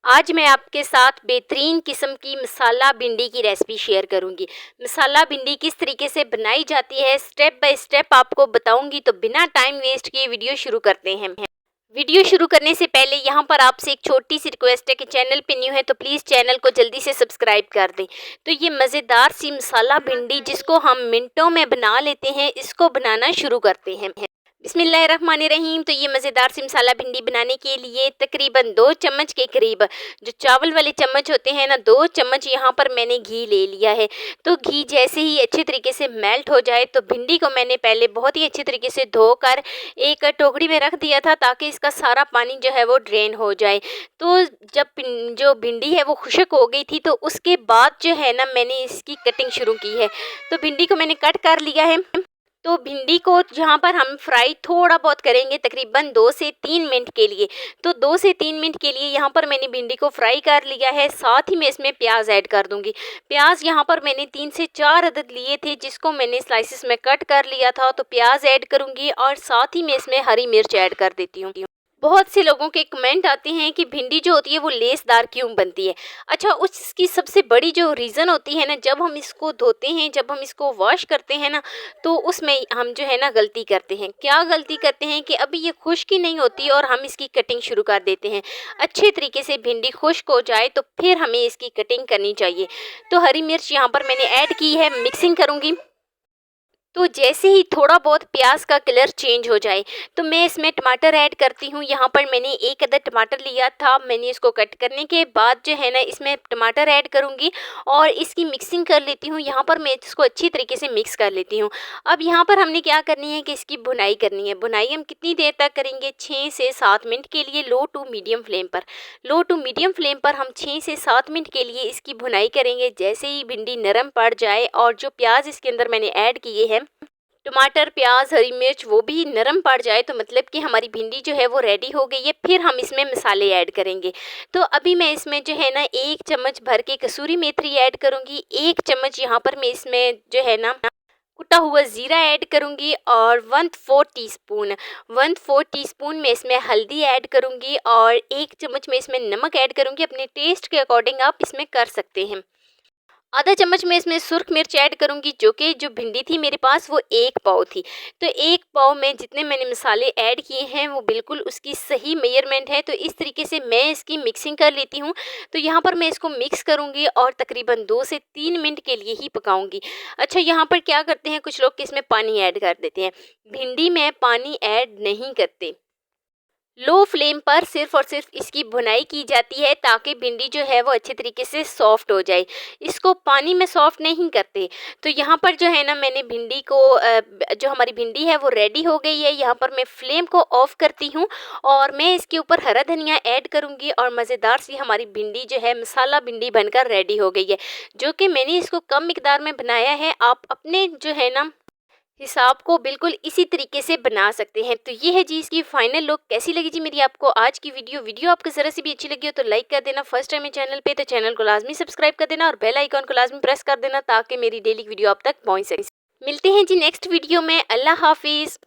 आज मैं आपके साथ बेहतरीन किस्म की मसाला भिंडी की रेसिपी शेयर करूंगी। मसाला भिंडी किस तरीके से बनाई जाती है स्टेप बाय स्टेप आपको बताऊंगी। तो बिना टाइम वेस्ट किए वीडियो शुरू करते हैं। वीडियो शुरू करने से पहले यहाँ पर आपसे एक छोटी सी रिक्वेस्ट है कि चैनल पे न्यू है तो प्लीज़ चैनल को जल्दी से सब्सक्राइब कर दें। तो ये मज़ेदार सी मसाला भिंडी जिसको हम मिनटों में बना लेते हैं, इसको बनाना शुरू करते हैं। बिस्मिल्लाहिर्रहमानिर्रहीम। तो ये मज़ेदार सी मसाला भिंडी बनाने के लिए तकरीबन 2 चम्मच के करीब, जो चावल वाले चम्मच होते हैं ना, 2 चम्मच यहाँ पर मैंने घी ले लिया है। तो घी जैसे ही अच्छे तरीके से मेल्ट हो जाए तो भिंडी को मैंने पहले बहुत ही अच्छे तरीके से धोकर एक टोकरी में रख दिया था ताकि इसका सारा पानी जो है वो ड्रेन हो जाए। तो जब जो भिंडी है वो खुश्क हो गई थी तो उसके बाद जो है ना मैंने इसकी कटिंग शुरू की है। तो भिंडी को मैंने कट कर लिया है। तो भिंडी को जहाँ पर हम फ्राई थोड़ा बहुत करेंगे तकरीबन 2 से 3 मिनट के लिए। तो 2 से 3 मिनट के लिए यहाँ पर मैंने भिंडी को फ्राई कर लिया है। साथ ही मैं इसमें प्याज ऐड कर दूंगी। प्याज यहाँ पर मैंने 3 से 4 अदद लिए थे जिसको मैंने स्लाइसिस में कट कर लिया था। तो प्याज ऐड करूंगी और साथ ही मैं इसमें हरी मिर्च ऐड कर देती हूँ। बहुत से लोगों के कमेंट आते हैं कि भिंडी जो होती है वो लेसदार क्यों बनती है। अच्छा, उसकी सबसे बड़ी जो रीज़न होती है ना, जब हम इसको धोते हैं, जब हम इसको वॉश करते हैं ना, तो उसमें हम जो है ना गलती करते हैं। क्या गलती करते हैं कि अभी ये खुश्क ही नहीं होती और हम इसकी कटिंग शुरू कर देते हैं। अच्छे तरीके से भिंडी खुश्क हो जाए तो फिर हमें इसकी कटिंग करनी चाहिए। तो हरी मिर्च यहाँ पर मैंने ऐड की है, मिक्सिंग करूँगी। तो जैसे ही थोड़ा बहुत प्याज का कलर चेंज हो जाए तो मैं इसमें टमाटर ऐड करती हूँ। यहाँ पर मैंने एक अदद टमाटर लिया था, मैंने इसको कट करने के बाद जो है ना इसमें टमाटर ऐड करूँगी और इसकी मिक्सिंग कर लेती हूँ। यहाँ पर मैं इसको अच्छी तरीके से मिक्स कर लेती हूँ। अब यहाँ पर हमने क्या करनी है कि इसकी भुनाई करनी है। भुनाई हम कितनी देर तक करेंगे? 6 से 7 मिनट के लिए लो टू मीडियम फ्लेम पर हम 6 से 7 मिनट के लिए इसकी भुनाई करेंगे। जैसे ही भिंडी नरम पड़ जाए और जो प्याज इसके अंदर मैंने ऐड किए हैं, टमाटर, प्याज, हरी मिर्च, वो भी नरम पड़ जाए तो मतलब कि हमारी भिंडी जो है वो रेडी हो गई है। फिर हम इसमें मसाले ऐड करेंगे। तो अभी मैं इसमें जो है ना 1 चम्मच भर के कसूरी मेथी ऐड करूँगी। 1 चम्मच यहाँ पर मैं इसमें जो है ना कुटा हुआ ज़ीरा ऐड करूँगी और 1/4 टीस्पून मैं इसमें हल्दी ऐड करूँगी और 1 चम्मच मैं इसमें नमक ऐड करूँगी। अपने टेस्ट के अकॉर्डिंग आप इसमें कर सकते हैं। आधा चम्मच मैं इसमें सुर्ख मिर्च ऐड करूँगी, जो भिंडी थी मेरे पास वो 1 पाव थी। तो 1 पाव में जितने मैंने मसाले ऐड किए हैं वो बिल्कुल उसकी सही मेजरमेंट है। तो इस तरीके से मैं इसकी मिक्सिंग कर लेती हूँ। तो यहाँ पर मैं इसको मिक्स करूँगी और तकरीबन 2 से 3 मिनट के लिए ही पकाऊँगी। अच्छा, यहाँ पर क्या करते हैं कुछ लोग कि इसमें पानी ऐड कर देते हैं। भिंडी में पानी ऐड नहीं करते। लो फ्लेम पर सिर्फ और सिर्फ इसकी भुनाई की जाती है ताकि भिंडी जो है वो अच्छे तरीके से सॉफ्ट हो जाए। इसको पानी में सॉफ्ट नहीं करते। तो यहाँ पर जो है ना मैंने भिंडी को जो हमारी भिंडी है वो रेडी हो गई है। यहाँ पर मैं फ्लेम को ऑफ करती हूँ और मैं इसके ऊपर हरा धनिया ऐड करूँगी और मज़ेदार सी हमारी भिंडी जो है मसाला भिंडी बनकर रेडी हो गई है। जो कि मैंने इसको कम मिकदार में बनाया है, आप अपने जो है ना हिसाब को बिल्कुल इसी तरीके से बना सकते हैं। तो ये है जी इसकी फाइनल लुक। कैसी लगी जी मेरी आपको आज की वीडियो आपको ज़रा सी भी अच्छी लगी हो तो लाइक कर देना। फर्स्ट टाइम है चैनल पे तो चैनल को लाजमी सब्सक्राइब कर देना और बेल आइकॉन को लाजमी प्रेस कर देना ताकि मेरी डेली वीडियो आप तक पहुंच सके। मिलते हैं जी नेक्स्ट वीडियो में। अल्लाह हाफिज़।